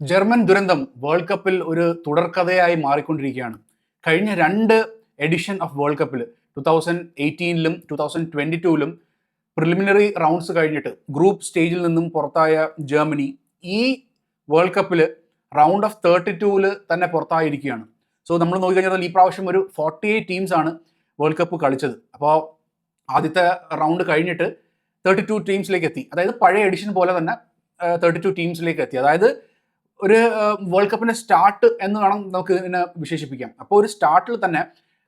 German ദുരന്തം world കപ്പിൽ ഒരു തുടർക്കഥയായി മാറിക്കൊണ്ടിരിക്കുകയാണ്. കഴിഞ്ഞ രണ്ട് എഡിഷൻ ഓഫ് വേൾഡ് കപ്പിൽ 2018-ലും 2022-ലും പ്രിലിമിനറി റൗണ്ട്സ് കഴിഞ്ഞിട്ട് ഗ്രൂപ്പ് സ്റ്റേജിൽ നിന്നും പുറത്തായ ജർമ്മനി ഈ വേൾഡ് കപ്പിൽ റൗണ്ട് ഓഫ് 32-ൽ തന്നെ പുറത്തായിരിക്കുകയാണ്. സോ നമ്മൾ നോക്കിക്കഴിഞ്ഞാൽ ഈ പ്രാവശ്യം ഒരു 48 ടീംസാണ് വേൾഡ് കപ്പ് കളിച്ചത്. അപ്പോൾ ആദ്യത്തെ റൗണ്ട് കഴിഞ്ഞിട്ട് 32 ടീംസിലേക്ക് എത്തി. അതായത് പഴയ എഡിഷൻ പോലെ തന്നെ 32 ടീംസിലേക്ക് എത്തി. അതായത് ഒരു വേൾഡ് കപ്പിന്റെ സ്റ്റാർട്ട് എന്ന് വേണം നമുക്ക് ഇതിനെ വിശേഷിപ്പിക്കാം. അപ്പോൾ ഒരു സ്റ്റാർട്ടിൽ തന്നെ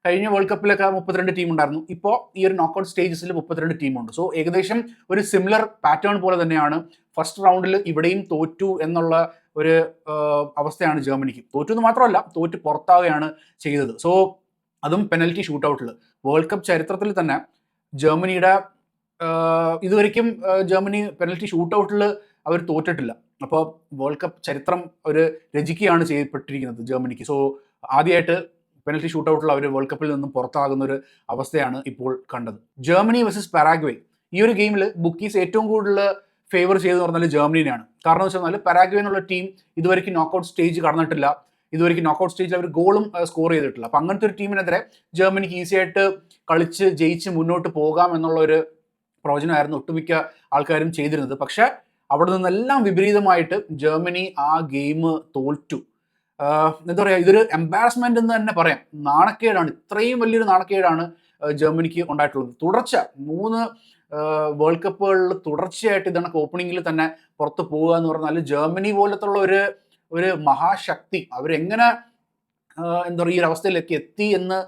കഴിഞ്ഞ വേൾഡ് കപ്പിലൊക്കെ 32 ടീം ഉണ്ടായിരുന്നു. ഇപ്പോൾ ഈ ഒരു നോക്കൗട്ട് സ്റ്റേജസിൽ 32 ടീമുണ്ട്. സോ ഏകദേശം ഒരു സിമിലർ പാറ്റേൺ പോലെ തന്നെയാണ്. ഫസ്റ്റ് റൗണ്ടിൽ ഇവിടെയും തോറ്റു എന്നുള്ള ഒരു അവസ്ഥയാണ് ജർമ്മനിക്ക്. തോറ്റു എന്ന് മാത്രമല്ല, തോറ്റ് പുറത്താവുകയാണ് ചെയ്തത്. സോ അതും പെനൽറ്റി ഷൂട്ടൗട്ടിൽ. വേൾഡ് കപ്പ് ചരിത്രത്തിൽ തന്നെ ജർമ്മനിയുടെ ഇതുവരെയ്ക്കും ജർമ്മനി പെനൽറ്റി ഷൂട്ടൗട്ടിൽ അവർ തോറ്റിട്ടില്ല. അപ്പോൾ വേൾഡ് കപ്പ് ചരിത്രം ഒരു രചിക്കുകയാണ് ചെയ്യപ്പെട്ടിരിക്കുന്നത് ജർമ്മനിക്ക്. സോ ആദ്യമായിട്ട് പെനൽറ്റി ഷൂട്ടൗട്ടിൽ അവർ വേൾഡ് കപ്പിൽ നിന്നും പുറത്താകുന്ന ഒരു അവസ്ഥയാണ് ഇപ്പോൾ കണ്ടത്. ജർമ്മനി വേഴ്സസ് പരാഗ്വേ, ഈ ഒരു ഗെയിമിൽ ബുക്കീസ് ഏറ്റവും കൂടുതൽ ഫേവർ ചെയ്തെന്ന് പറഞ്ഞാൽ ജർമ്മനിയാണ്. കാരണം എന്ന് വെച്ചാൽ പരാഗ്വേ എന്നുള്ള ടീം ഇതുവരെയ്ക്ക് നോക്കൗട്ട് സ്റ്റേജ് കടന്നിട്ടില്ല. ഇതുവരെയ്ക്ക് നോക്കൗട്ട് സ്റ്റേജിൽ അവർ ഗോളും സ്കോർ ചെയ്തിട്ടില്ല. അപ്പം അങ്ങനത്തെ ഒരു ടീമിനെതിരെ ജർമ്മനിക്ക് ഈസി ആയിട്ട് കളിച്ച് ജയിച്ച് മുന്നോട്ട് പോകാം എന്നുള്ള ഒരു പ്രവചനമായിരുന്നു ഒട്ടുമിക്ക ആൾക്കാരും ചെയ്തിരുന്നത്. പക്ഷേ അവിടെ നിന്നെല്ലാം വിപരീതമായിട്ട് ജർമ്മനി ആ ഗെയിം തോറ്റു. എന്താ പറയുക, ഇതൊരു എംബാരസ്മെന്റ് എന്ന് തന്നെ പറയാം. നാണക്കേടാണ്, ഇത്രയും വലിയൊരു നാണക്കേടാണ് ജർമ്മനിക്ക് ഉണ്ടായിട്ടുള്ളത്. 3 വേൾഡ് കപ്പുകളിൽ തുടർച്ചയായിട്ട് ഇതാണ് ഓപ്പണിങ്ങിൽ തന്നെ പുറത്ത് പോവുക എന്ന് പറഞ്ഞാൽ ജർമ്മനി പോലത്തുള്ള ഒരു മഹാശക്തി അവരെങ്ങനെ എന്താ പറയുക ഈ ഒരു അവസ്ഥയിലേക്ക് എത്തി എന്ന്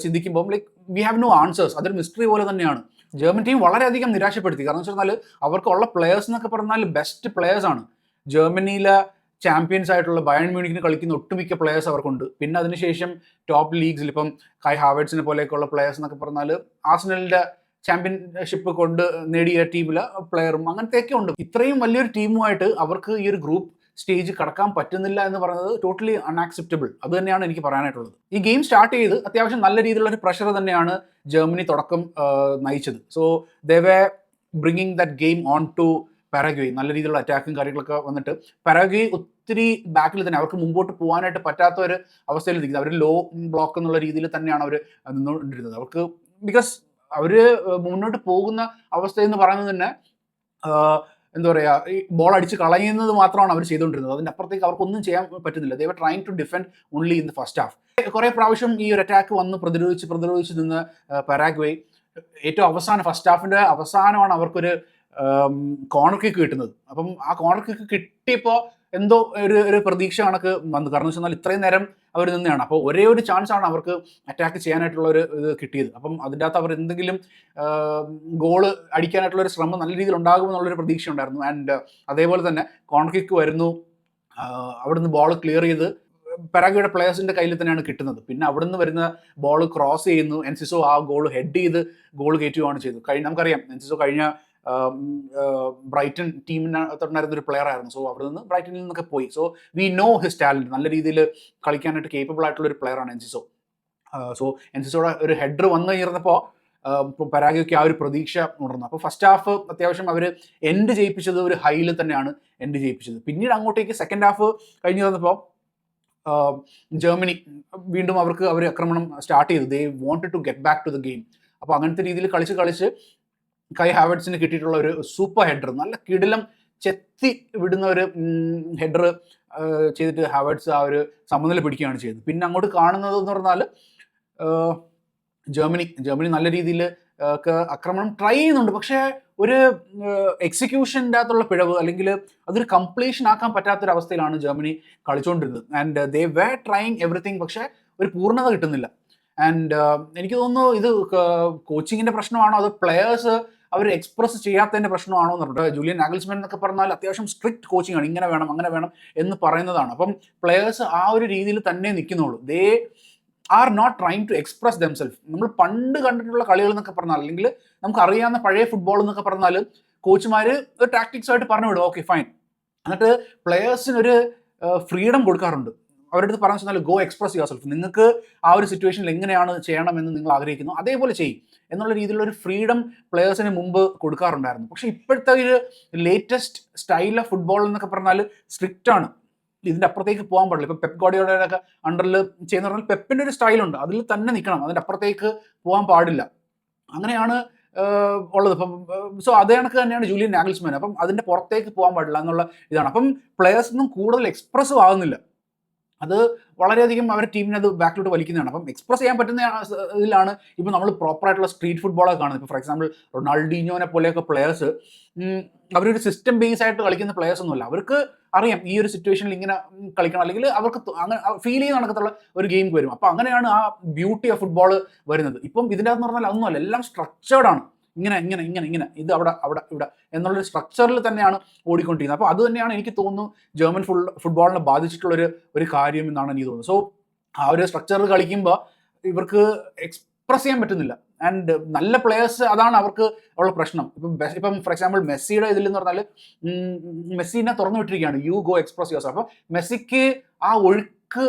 ചിന്തിക്കുമ്പോൾ like we have no answers. അതൊരു മിസ്റ്ററി പോലെ തന്നെയാണ്. ജർമ്മൻ ടീം വളരെയധികം നിരാശപ്പെടുത്തി. കാരണം എന്ന് വെച്ചാൽ അവർക്കുള്ള പ്ലെയേഴ്സ് എന്നൊക്കെ പറഞ്ഞാൽ ബെസ്റ്റ് പ്ലെയേഴ്സ് ആണ്. ജർമ്മനിയിലെ ചാമ്പ്യൻസ് ആയിട്ടുള്ള ബയൺ മ്യൂണിക്കിന് കളിക്കുന്ന ഒട്ടുമിക്ക പ്ലെയേഴ്സ് അവർക്കുണ്ട്. പിന്നെ അതിനുശേഷം ടോപ്പ് ലീഗ്സിൽ ഇപ്പം കൈ ഹാവേർട്സിനെ പോലെയൊക്കെയുള്ള പ്ലെയേഴ്സ് എന്നൊക്കെ പറഞ്ഞാൽ ആർസണലിന്റെ ചാമ്പ്യൻഷിപ്പ് കൊണ്ട് നേടിയ ടീമിലെ പ്ലെയറും അങ്ങനത്തെയൊക്കെ ഉണ്ട്. ഇത്രയും വലിയൊരു ടീമുമായിട്ട് അവർക്ക് ഈ ഒരു ഗ്രൂപ്പ് സ്റ്റേജ് കടക്കാൻ പറ്റുന്നില്ല എന്ന് പറയുന്നത് ടോട്ടലി അൺആക്സെപ്റ്റബിൾ. അത് തന്നെയാണ് എനിക്ക് പറയാനായിട്ടുള്ളത്. ഈ ഗെയിം സ്റ്റാർട്ട് ചെയ്ത് അത്യാവശ്യം നല്ല രീതിയിലുള്ള ഒരു പ്രഷർ തന്നെയാണ് ജർമ്മനി തുടക്കം നയിച്ചത്. So they were bringing that game on to Paraguay. നല്ല രീതിയിലുള്ള അറ്റാക്കും കാര്യങ്ങളൊക്കെ വന്നിട്ട് പരാഗ്വേ ഒത്തിരി ബാക്കിൽ തന്നെ അവർക്ക് മുമ്പോട്ട് പോകാനായിട്ട് പറ്റാത്ത ഒരു അവസ്ഥയിൽ നിൽക്കുന്നത്. അവർ ലോ ബ്ലോക്ക് എന്നുള്ള രീതിയിൽ തന്നെയാണ് അവർ നിന്നുകൊണ്ടിരുന്നത്. അവർക്ക് ബിക്കോസ് അവർ മുന്നോട്ട് പോകുന്ന അവസ്ഥ എന്ന് പറയുന്നത് തന്നെ എന്താ പറയുക, ഈ ബോൾ അടിച്ച് കളയുന്നത് മാത്രമാണ് അവർ ചെയ്തുകൊണ്ടിരുന്നത്. അതിൻ്റെ അപ്പുറത്തേക്ക് അവർക്കൊന്നും ചെയ്യാൻ പറ്റുന്നില്ല. They were trying to defend only in the first half. കുറേ പ്രാവശ്യം ഈ ഒരു അറ്റാക്ക് വന്ന് പ്രതിരോധിച്ച് നിന്ന് പരാഗ്വേ ഏറ്റവും അവസാനം ഫസ്റ്റ് ഹാഫിൻ്റെ അവസാനമാണ് അവർക്കൊരു കോർണർ കിക്ക് കിട്ടുന്നത്. അപ്പം ആ കോർണർ കിക്ക് കിട്ടിയപ്പോൾ എന്തോ ഒരു പ്രതീക്ഷ കണക്ക് വന്നു. കാരണം എന്ന് വെച്ചാൽ ഇത്രയും നേരം അവർ നിന്നെയാണ്. അപ്പോൾ ഒരേ ഒരു ചാൻസ് ആണ് അവർക്ക് അറ്റാക്ക് ചെയ്യാനായിട്ടുള്ള ഒരു ഇത് കിട്ടിയത്. അപ്പം അതിൻ്റെ അകത്ത് അവർ എന്തെങ്കിലും ഗോള് അടിക്കാനായിട്ടുള്ള ഒരു ശ്രമം നല്ല രീതിയിൽ ഉണ്ടാകുമെന്നുള്ളൊരു പ്രതീക്ഷ ഉണ്ടായിരുന്നു. ആൻഡ് അതേപോലെ തന്നെ കോർണർ കിക്ക് വരുന്നു, അവിടുന്ന് ബോൾ ക്ലിയർ ചെയ്ത് പരാഗ്വേയുടെ പ്ലേയേഴ്സിൻ്റെ കയ്യിൽ തന്നെയാണ് കിട്ടുന്നത്. പിന്നെ അവിടുന്ന് വരുന്ന ബോൾ ക്രോസ് ചെയ്യുന്നു, എൻസിസോ ആ ഗോൾ ഹെഡ് ചെയ്ത് ഗോൾ കയറ്റുകയാണ് ചെയ്തത്. നമുക്കറിയാം എൻസിസോ കഴിഞ്ഞ ബ്രൈറ്റൺ ടീമിനകത്തുണ്ടായിരുന്ന ഒരു പ്ലെയർ ആയിരുന്നു. സോ അവിടെ നിന്ന് ബ്രൈറ്റണിൽ നിന്നൊക്കെ പോയി. So we know his talent. നല്ല രീതിയിൽ കളിക്കാനായിട്ട് കേപ്പബിൾ ആയിട്ടുള്ള ഒരു പ്ലെയർ ആണ് എൻസിസോ. സോ എൻസിസോയുടെ ഒരു ഹെഡർ വന്നു കഴിഞ്ഞപ്പോൾ പരാഗ്വേക്ക് ആ ഒരു പ്രതീക്ഷ ഉണർന്നു. അപ്പോൾ ഫസ്റ്റ് ഹാഫ് അത്യാവശ്യം അവർ എൻഡ് ചെയ്യിപ്പിച്ചത് ഒരു ഹൈയിൽ തന്നെയാണ് എൻഡ് ചെയ്യിപ്പിച്ചത്. പിന്നീട് അങ്ങോട്ടേക്ക് സെക്കൻഡ് ഹാഫ് കഴിഞ്ഞ് വന്നപ്പോൾ ജർമ്മനി വീണ്ടും അവർ ആക്രമണം സ്റ്റാർട്ട് ചെയ്തു. They wanted to get back to the game. അപ്പോൾ അങ്ങനത്തെ രീതിയിൽ കളിച്ച് കൈ ഹാവേർട്സിന് കിട്ടിയിട്ടുള്ള ഒരു സൂപ്പർ ഹെഡർ, നല്ല കിടിലം ചെത്തി വിടുന്ന ഒരു ഹെഡർ ചെയ്തിട്ട് ഹാവേർട്സ് ആ ഒരു സമനില പിടിക്കുകയാണ് ചെയ്തത്. പിന്നെ അങ്ങോട്ട് കാണുന്നത് എന്ന് പറഞ്ഞാൽ ജർമ്മനി നല്ല രീതിയിൽ ആക്രമണം ട്രൈ ചെയ്യുന്നുണ്ട്. പക്ഷേ ഒരു എക്സിക്യൂഷൻ്റെ അകത്തുള്ള പിഴവ് അല്ലെങ്കിൽ അതൊരു കംപ്ലീഷൻ ആക്കാൻ പറ്റാത്തൊരവസ്ഥയിലാണ് ജർമ്മനി കളിച്ചുകൊണ്ടിരുന്നത്. And they were trying everything, പക്ഷേ ഒരു പൂർണ്ണത കിട്ടുന്നില്ല. ആൻഡ് എനിക്ക് തോന്നുന്നു ഇത് കോച്ചിങ്ങിൻ്റെ പ്രശ്നമാണോ അതോ പ്ലെയേഴ്സ് അവർ എക്സ്പ്രസ് ചെയ്യാത്തതിൻ്റെ പ്രശ്നമാണോ എന്ന് പറഞ്ഞിട്ട്. ജൂലിയൻ നാഗൽസ്മാൻ എന്നൊക്കെ പറഞ്ഞാൽ അത്യാവശ്യം സ്ട്രിക്റ്റ് കോച്ചിങ് ആണ്, ഇങ്ങനെ വേണം അങ്ങനെ വേണം എന്ന് പറയുന്നതാണ്. അപ്പം പ്ലെയേഴ്സ് ആ ഒരു രീതിയിൽ തന്നെ നിൽക്കുന്നുള്ളൂ. They are not trying to express themself. നമ്മൾ പണ്ട് കണ്ടിട്ടുള്ള കളികൾ എന്നൊക്കെ പറഞ്ഞാൽ അല്ലെങ്കിൽ നമുക്ക് അറിയാവുന്ന പഴയ ഫുട്ബോൾ എന്നൊക്കെ പറഞ്ഞാൽ കോച്ചുമാർ ഒരു ടാക്ടിക്സ് ആയിട്ട് പറഞ്ഞു വിടും, ഓക്കെ ഫൈൻ. എന്നിട്ട് പ്ലെയേഴ്സിനൊരു ഫ്രീഡം കൊടുക്കാറുണ്ട്. അവരുടെ അടുത്ത് പറഞ്ഞു വെച്ചാൽ ഗോ എക്സ്പ്രസ് യുവർ സെൽഫ്. നിങ്ങൾക്ക് ആ ഒരു സിറ്റുവേഷനിൽ എങ്ങനെയാണ് ചെയ്യണമെന്ന് നിങ്ങൾ ആഗ്രഹിക്കുന്നു അതേപോലെ ചെയ്യും എന്നുള്ള രീതിയിലുള്ള ഒരു ഫ്രീഡം പ്ലെയേഴ്സിന് മുമ്പ് കൊടുക്കാറുണ്ടായിരുന്നു. പക്ഷേ ഇപ്പോഴത്തെ ഒരു ലേറ്റസ്റ്റ് സ്റ്റൈൽ ഓഫ് ഫുട്ബോൾ എന്നൊക്കെ പറഞ്ഞാൽ സ്ട്രിക്റ്റ് ആണ്. ഇതിൻ്റെ അപ്പുറത്തേക്ക് പോകാൻ പാടില്ല. ഇപ്പം പെപ്പ് ഗാർഡിയോളയുടെ ഒക്കെ അണ്ടറിൽ ചെയ്യുന്ന പറഞ്ഞാൽ പെപ്പിൻ്റെ ഒരു സ്റ്റൈലുണ്ട്, അതിൽ തന്നെ നിൽക്കണം, അതിൻ്റെ അപ്പുറത്തേക്ക് പോകാൻ പാടില്ല. അങ്ങനെയാണ് ഉള്ളത്. അപ്പം സോ അതേ കണക്ക് തന്നെയാണ് ജൂലിയൻ നാഗൽസ്മാൻ. അപ്പം അതിൻ്റെ പുറത്തേക്ക് പോകാൻ പാടില്ല എന്നുള്ള ഇതാണ്. അപ്പം പ്ലെയേഴ്സൊന്നും കൂടുതൽ എക്സ്പ്രസീവ് ആകുന്നില്ല. അത് വളരെയധികം അവരുടെ ടീമിനെ അത് ബാക്കിലോട്ട് വലിക്കുന്നതാണ്. അപ്പം എക്സ്പ്രസ് ചെയ്യാൻ പറ്റുന്ന ഇതിലാണ് ഇപ്പോൾ നമ്മൾ പ്രോപ്പറായിട്ടുള്ള സ്ട്രീറ്റ് ഫുട്ബോളൊക്കെ കാണുന്നത്. ഇപ്പോൾ ഫോർ എക്സാമ്പിൾ റൊണാൾഡീഞ്ഞോനെ പോലെയൊക്കെ പ്ലെയേഴ്സ് അവരൊരു സിസ്റ്റം ബേസ് ആയിട്ട് കളിക്കുന്ന പ്ലെയേഴ്സ് ഒന്നുമല്ല. അവർക്ക് അറിയാം ഈ ഒരു സിറ്റുവേഷനിൽ ഇങ്ങനെ കളിക്കണം, അല്ലെങ്കിൽ അവർക്ക് അങ്ങനെ ഫീൽ ചെയ്ത് നടക്കത്തുള്ള ഒരു ഗെയിം വരും. അപ്പോൾ അങ്ങനെയാണ് ആ ബ്യൂട്ടി ഓഫ് ഫുട്ബോൾ വരുന്നത്. ഇപ്പം ഇതിൻ്റെ അകത്ത് പറഞ്ഞാൽ അതൊന്നുമല്ല, എല്ലാം സ്ട്രക്ചേർഡാണ്. ഇങ്ങനെ ഇങ്ങനെ ഇങ്ങനെ ഇങ്ങനെ ഇത് അവിടെ അവിടെ ഇവിടെ എന്നുള്ളൊരു സ്ട്രക്ചറിൽ തന്നെയാണ് ഓടിക്കൊണ്ടിരിക്കുന്നത്. അപ്പോൾ അത് തന്നെയാണ് എനിക്ക് തോന്നുന്നു ജർമ്മൻ ഫുട്ബോളിനെ ബാധിച്ചിട്ടുള്ളൊരു ഒരു കാര്യം എന്നാണ് എനിക്ക് തോന്നുന്നത്. സോ ആ ഒരു സ്ട്രക്ചറിൽ കളിക്കുമ്പോൾ ഇവർക്ക് എക്സ്പ്രസ് ചെയ്യാൻ പറ്റുന്നില്ല. ആൻഡ് നല്ല പ്ലെയേഴ്സ്, അതാണ് അവർക്ക് ഉള്ള പ്രശ്നം. ഇപ്പം ഫോർ എക്സാമ്പിൾ മെസ്സിയുടെ ഇതിൽ എന്ന് പറഞ്ഞാൽ മെസ്സിനെ തുറന്നു വിട്ടിരിക്കുകയാണ്, you go express yourself. അപ്പോൾ മെസ്സിക്ക് ആ ഒഴുക്ക്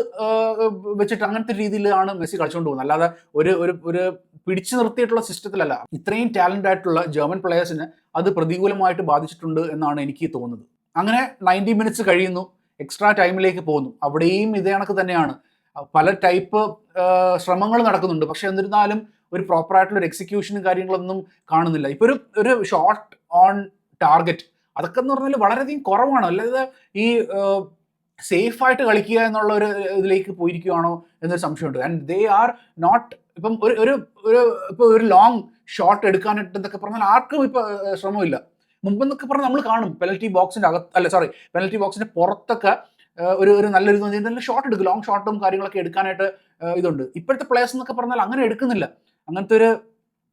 വെച്ചിട്ട് അങ്ങനത്തെ രീതിയിലാണ് മെസ്സി കളിച്ചുകൊണ്ട് പോകുന്നത്, അല്ലാതെ ഒരു ഒരു ഒരു പിടിച്ചു നിർത്തിയിട്ടുള്ള സിസ്റ്റത്തിലല്ല. ഇത്രയും ടാലൻ്റ് ആയിട്ടുള്ള ജർമ്മൻ പ്ലെയേഴ്സിന് അത് പ്രതികൂലമായിട്ട് ബാധിച്ചിട്ടുണ്ട് എന്നാണ് എനിക്ക് തോന്നുന്നത്. അങ്ങനെ 90 മിനിറ്റ്സ് കഴിയുന്നു, എക്സ്ട്രാ ടൈമിലേക്ക് പോകുന്നു. അവിടെയും ഇതേ കണക്ക് തന്നെയാണ്, പല ടൈപ്പ് ശ്രമങ്ങൾ നടക്കുന്നുണ്ട്. പക്ഷെ എന്നിരുന്നാലും ഒരു പ്രോപ്പറായിട്ടുള്ള ഒരു എക്സിക്യൂഷനും കാര്യങ്ങളൊന്നും കാണുന്നില്ല. ഇപ്പോൾ ഒരു ഷോട്ട് ഓൺ ടാർഗറ്റ് അതൊക്കെ എന്ന് പറഞ്ഞാൽ വളരെയധികം കുറവാണ്. അല്ലാതെ ഈ സേഫായിട്ട് കളിക്കുക എന്നുള്ള ഒരു ഇതിലേക്ക് പോയിരിക്കുകയാണോ എന്നൊരു സംശയമുണ്ട്. ആൻഡ് ദേ ആർ നോട്ട്, ഇപ്പം ഒരു ലോങ് ഷോട്ട് എടുക്കാനായിട്ട് എന്നൊക്കെ പറഞ്ഞാൽ ആർക്കും ഇപ്പോൾ ശ്രമമില്ല. മുമ്പെന്നൊക്കെ പറഞ്ഞാൽ നമ്മൾ കാണും പെനൽറ്റി ബോക്സിൻ്റെ പെനൽറ്റി ബോക്സിൻ്റെ പുറത്തൊക്കെ ഒരു നല്ലൊരു നല്ല ഷോട്ട് എടുക്കും, ലോങ് ഷോട്ടും കാര്യങ്ങളൊക്കെ എടുക്കാനായിട്ട് ഇതുണ്ട്. ഇപ്പോഴത്തെ പ്ലേയേഴ്സ് എന്നൊക്കെ പറഞ്ഞാൽ അങ്ങനെ എടുക്കുന്നില്ല. അങ്ങനത്തെ ഒരു,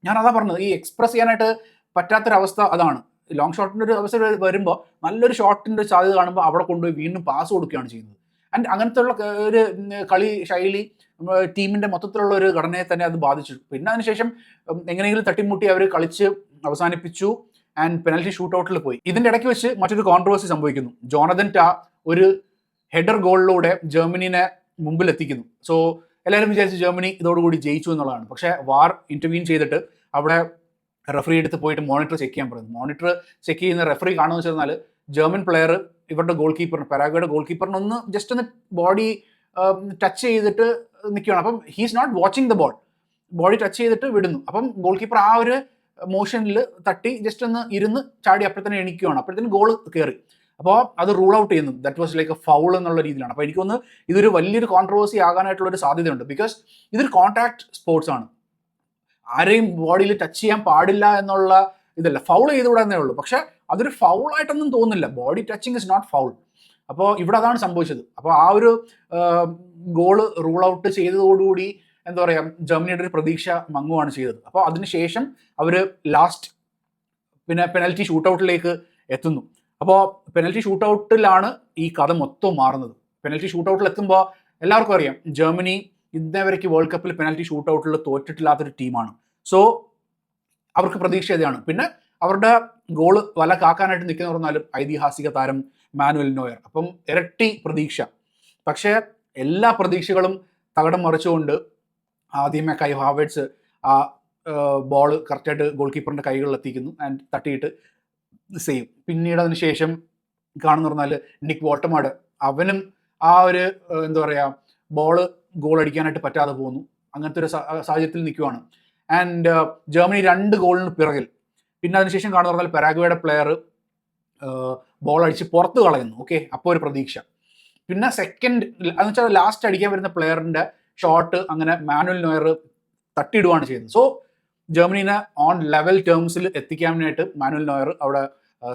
ഞാൻ അതാ പറഞ്ഞത്, ഈ എക്സ്പ്രസ് ചെയ്യാനായിട്ട് പറ്റാത്തൊരവസ്ഥ അതാണ്. ലോങ് ഷോട്ടിൻ്റെ ഒരു അവസ്ഥ വരുമ്പോൾ നല്ലൊരു ഷോട്ടിൻ്റെ സാധ്യത കാണുമ്പോൾ അവിടെ കൊണ്ടുപോയി വീണ്ടും പാസ് കൊടുക്കുകയാണ് ചെയ്യുന്നത്. ആൻഡ് അങ്ങനത്തെ ഉള്ള ഒരു കളി ശൈലി ടീമിൻ്റെ മൊത്തത്തിലുള്ള ഒരു ഘടനയെ തന്നെ അത് ബാധിച്ചു. പിന്നെ അതിനുശേഷം എങ്ങനെയെങ്കിലും തട്ടിമുട്ടി അവർ കളിച്ച് അവസാനിപ്പിച്ചു ആൻഡ് പെനൽറ്റി ഷൂട്ട് ഔട്ടിൽ പോയി. ഇതിൻ്റെ ഇടയ്ക്ക് വെച്ച് മറ്റൊരു കോൺട്രവേഴ്സി സംഭവിക്കുന്നു. ജോണതൻ ടാ ഒരു ഹെഡർ ഗോളിലൂടെ ജർമ്മനിനെ മുമ്പിലെത്തിക്കുന്നു. സോ എല്ലാവരും വിചാരിച്ച് ജർമ്മനി ഇതോടുകൂടി ജയിച്ചു എന്നുള്ളതാണ്. പക്ഷേ വാർ ഇൻ്റർവീൻ ചെയ്തിട്ട് അവിടെ റെഫറി എടുത്ത് പോയിട്ട് മോണിറ്റർ ചെക്ക് ചെയ്യാൻ പറയുന്നു. മോണിറ്റർ ചെക്ക് ചെയ്യുന്ന റെഫറി കാണുമെന്ന് വെച്ചാൽ ജർമ്മൻ പ്ലെയർ ഇവരുടെ ഗോൾ കീപ്പറിന്, പരാഗ്വേയുടെ ഗോൾ കീപ്പറിന് ഒന്ന് ജസ്റ്റ് ഒന്ന് ബോഡി ടച്ച് ചെയ്തിട്ട് നിൽക്കുകയാണ്. അപ്പം he's not watching the body touch ചെയ്തിട്ട് വിടുന്നു. അപ്പം ഗോൾ കീപ്പർ ആ ഒരു മോഷനിൽ തട്ടി ജസ്റ്റ് ഒന്ന് ഇരുന്ന് ചാടി അപ്പോഴത്തന്നെ എണിക്കുകയാണ്. അപ്പോഴത്തേനും ഗോൾ കയറി. അപ്പോൾ അത് റൂൾ ഔട്ട് ചെയ്യുന്നു, that was like A foul എന്നുള്ള രീതിയിലാണ്. അപ്പോൾ എനിക്കൊന്ന് ഇതൊരു വലിയൊരു കോൺട്രവേഴ്സി ആകാനായിട്ടുള്ളൊരു സാധ്യതയുണ്ട്. ബിക്കോസ് ഇതൊരു കോൺടാക്ട് സ്പോർട്സ് ആണ്, ആരെയും ബോഡിയിൽ ടച്ച് ചെയ്യാൻ പാടില്ല എന്നുള്ള ഇതല്ല, ഫൗൾ ചെയ്തുകൂടാന്നേ ഉള്ളൂ. പക്ഷേ അതൊരു ഫൗളായിട്ടൊന്നും തോന്നുന്നില്ല, body touching is not foul. അപ്പോൾ ഇവിടെ അതാണ് സംഭവിച്ചത്. അപ്പോൾ ആ ഒരു ഗോള് റൂൾ ഔട്ട് ചെയ്തതോടുകൂടി എന്താ പറയുക, ജർമ്മനിയുടെ ഒരു പ്രതീക്ഷ മങ്ങുവാണ് ചെയ്തത്. അപ്പോൾ അതിനുശേഷം അവർ ലാസ്റ്റ് പിന്നെ പെനൽറ്റി ഷൂട്ടൗട്ടിലേക്ക് എത്തുന്നു. അപ്പോൾ പെനൽറ്റി ഷൂട്ടൗട്ടിലാണ് ഈ കഥ മൊത്തം മാറുന്നത്. പെനൽറ്റി ഷൂട്ടൗട്ടിൽ എത്തുമ്പോൾ എല്ലാവർക്കും അറിയാം ജർമ്മനി ഇന്നേ വരയ്ക്ക് വേൾഡ് കപ്പിൽ പെനൽറ്റി ഷൂട്ടൗട്ടിൽ തോറ്റിട്ടില്ലാത്തൊരു ടീമാണ്. സോ അവർക്ക് പ്രതീക്ഷ ഇതാണ്. പിന്നെ അവരുടെ ഗോള് വല കാക്കാനായിട്ട് നിൽക്കുന്ന പറഞ്ഞാലും ഐതിഹാസിക താരം മാനുവൽ നോയർ. അപ്പം ഇരട്ടി പ്രതീക്ഷ. പക്ഷേ എല്ലാ പ്രതീക്ഷകളും തകിടം മറിച്ചുകൊണ്ട് ആദ്യമേ കൈ ഹാവേർട്സ് ആ ബോൾ കറക്റ്റായിട്ട് ഗോൾ കീപ്പറിൻ്റെ കൈകളിൽ എത്തിക്കുന്നു ആൻഡ് തട്ടിയിട്ട് സേവ്. പിന്നീട് അതിന് ശേഷം കാണുന്ന പറഞ്ഞാൽ നിക് വോൾട്ടമാഡ്, അവനും ആ ഒരു എന്താ പറയുക ബോള് ഗോൾ അടിക്കാനായിട്ട് പറ്റാതെ പോകുന്നു. അങ്ങനത്തെ ഒരു സാഹചര്യത്തിൽ നിൽക്കുവാണ്. ആൻഡ് ജർമ്മനി 2 ഗോളിന് പിറകിൽ. പിന്നെ അതിനുശേഷം കാണുന്ന പറഞ്ഞാൽ പരാഗ്വേയുടെ പ്ലെയർ ബോൾ അടിച്ച് പുറത്ത് കളയുന്നു. ഓക്കെ, അപ്പോൾ ഒരു പ്രതീക്ഷ. പിന്നെ സെക്കൻഡ് എന്ന് വെച്ചാൽ ലാസ്റ്റ് അടിക്കാൻ വരുന്ന പ്ലെയറിൻ്റെ ഷോട്ട് അങ്ങനെ മാനുവൽ നോയർ തട്ടിയിടുകയാണ് ചെയ്യുന്നത്. സോ ജർമ്മനിനെ ഓൺ ലെവൽ ടേംസിൽ എത്തിക്കാനായിട്ട് മാനുവൽ നോയർ അവിടെ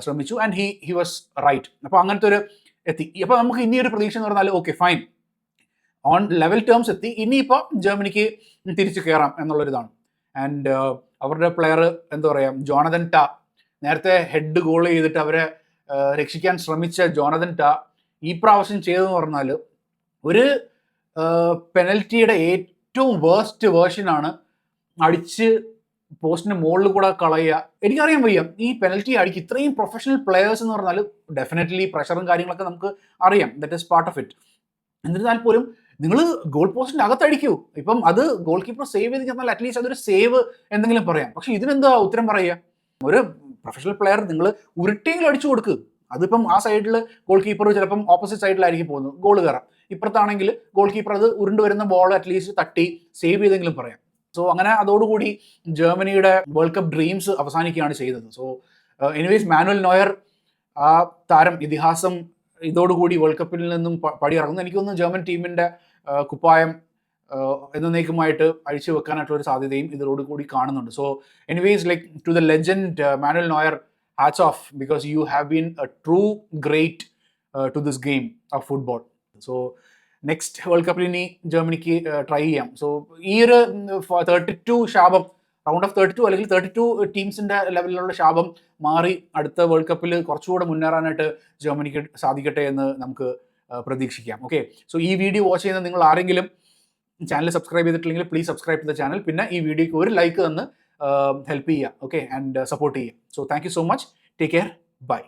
ശ്രമിച്ചു ആൻഡ് ഹി വാസ് റൈറ്റ്. അപ്പോൾ അങ്ങനത്തെ ഒരു എത്തി. അപ്പോൾ നമുക്ക് ഇനിയൊരു പ്രതീക്ഷ എന്ന് പറഞ്ഞാൽ okay fine, on level terms എത്തി, ഇനിയിപ്പോൾ ജർമ്മനിക്ക് തിരിച്ചു കയറാം എന്നുള്ളൊരിതാണ്. ആൻഡ് അവരുടെ പ്ലെയർ എന്താ പറയുക, ജോണതൻ ടാ, നേരത്തെ ഹെഡ് ഗോൾ ചെയ്തിട്ട് അവരെ രക്ഷിക്കാൻ ശ്രമിച്ച ജോണതൻ ടാ ഈ പ്രാവശ്യം ചെയ്തതെന്ന് പറഞ്ഞാൽ ഒരു പെനൽറ്റിയുടെ ഏറ്റവും വേർസ്റ്റ് വേർഷനാണ് അടിച്ച് പോസ്റ്റിന് മുകളിൽ കൂടെ കളയുക. എനിക്കറിയാൻ വയ്യ ഈ പെനൽറ്റി അടിക്കുക. ഇത്രയും പ്രൊഫഷണൽ പ്ലെയേഴ്സ് എന്ന് പറഞ്ഞാൽ ഡെഫിനറ്റ്ലി പ്രഷറും കാര്യങ്ങളൊക്കെ നമുക്ക് അറിയാം, that is part of it. എന്നിരുന്നാൽ പോലും നിങ്ങൾ ഗോൾ പോസ്റ്റിൻ്റെ അകത്തടിക്കൂ. ഇപ്പം അത് ഗോൾ കീപ്പർ സേവ് ചെയ്ത് കഴിഞ്ഞാൽ അറ്റ്ലീസ്റ്റ് അതൊരു സേവ് എന്തെങ്കിലും പറയാം. പക്ഷെ ഇതിനെന്താ ഉത്തരം പറയുക? ഒരു പ്രൊഫഷണൽ പ്ലെയർ നിങ്ങൾ ഉരുട്ടിയെങ്കിലും അടിച്ചു കൊടുക്കുക, അതിപ്പം ആ സൈഡിൽ ഗോൾ കീപ്പർ ചിലപ്പം ഓപ്പോസിറ്റ് സൈഡിലായിരിക്കും പോകുന്നത്, ഗോൾ കയറാം. ഇപ്പുറത്താണെങ്കിൽ ഗോൾ കീപ്പർ അത് ഉരുണ്ട് വരുന്ന ബോൾ അറ്റ്ലീസ്റ്റ് തട്ടി സേവ് ചെയ്തെങ്കിലും പറയാം. സോ അങ്ങനെ അതോടുകൂടി ജർമ്മനിയുടെ വേൾഡ് കപ്പ് ഡ്രീംസ് അവസാനിക്കുകയാണ് ചെയ്തത്. സോ എനിവേസ് മാനുവൽ നോയർ ആ താരം ഇതിഹാസം ഇതോടുകൂടി വേൾഡ് കപ്പിൽ നിന്നും പടിയിറങ്ങുന്നു. എനിക്ക് തോന്നുന്നു ജർമ്മൻ ടീമിന്റെ കുപ്പായം എന്നേക്കുമായിട്ട് അഴിച്ചു വെക്കാനായിട്ടുള്ള ഒരു സാധ്യതയും ഇതിനോടുകൂടി കാണുന്നുണ്ട്. So anyways like to the legend Manuel Neuer, hats off, because you have been a true great to this game of football. So next world കപ്പിൽ ഇനി ജർമ്മനിക്ക് ട്രൈ ചെയ്യാം. സോ ഈ ഒരു 32 ശാപം, റൗണ്ട് ഓഫ് 32 അല്ലെങ്കിൽ 32 ടീംസിന്റെ ലെവലിലുള്ള ശാപം മാറി അടുത്ത വേൾഡ് കപ്പിൽ കുറച്ചുകൂടെ മുന്നേറാനായിട്ട് ജർമ്മനിക്ക് സാധിക്കട്ടെ എന്ന് നമുക്ക് പ്രതീക്ഷിക്കാം. ഓക്കെ, സോ ഈ വീഡിയോ വാച്ച് ചെയ്യുന്ന നിങ്ങൾ ആരെങ്കിലും ചാനൽ സബ്സ്ക്രൈബ് ചെയ്തിട്ടില്ലെങ്കിൽ please subscribe to the channel. പിന്നെ ഈ വീഡിയോക്ക് ഒരു ലൈക്ക് തന്ന് ഹെൽപ്പ് ചെയ്യുക, ഓക്കെ, ആൻഡ് സപ്പോർട്ട് ചെയ്യുക. So thank you so much. Take care. By.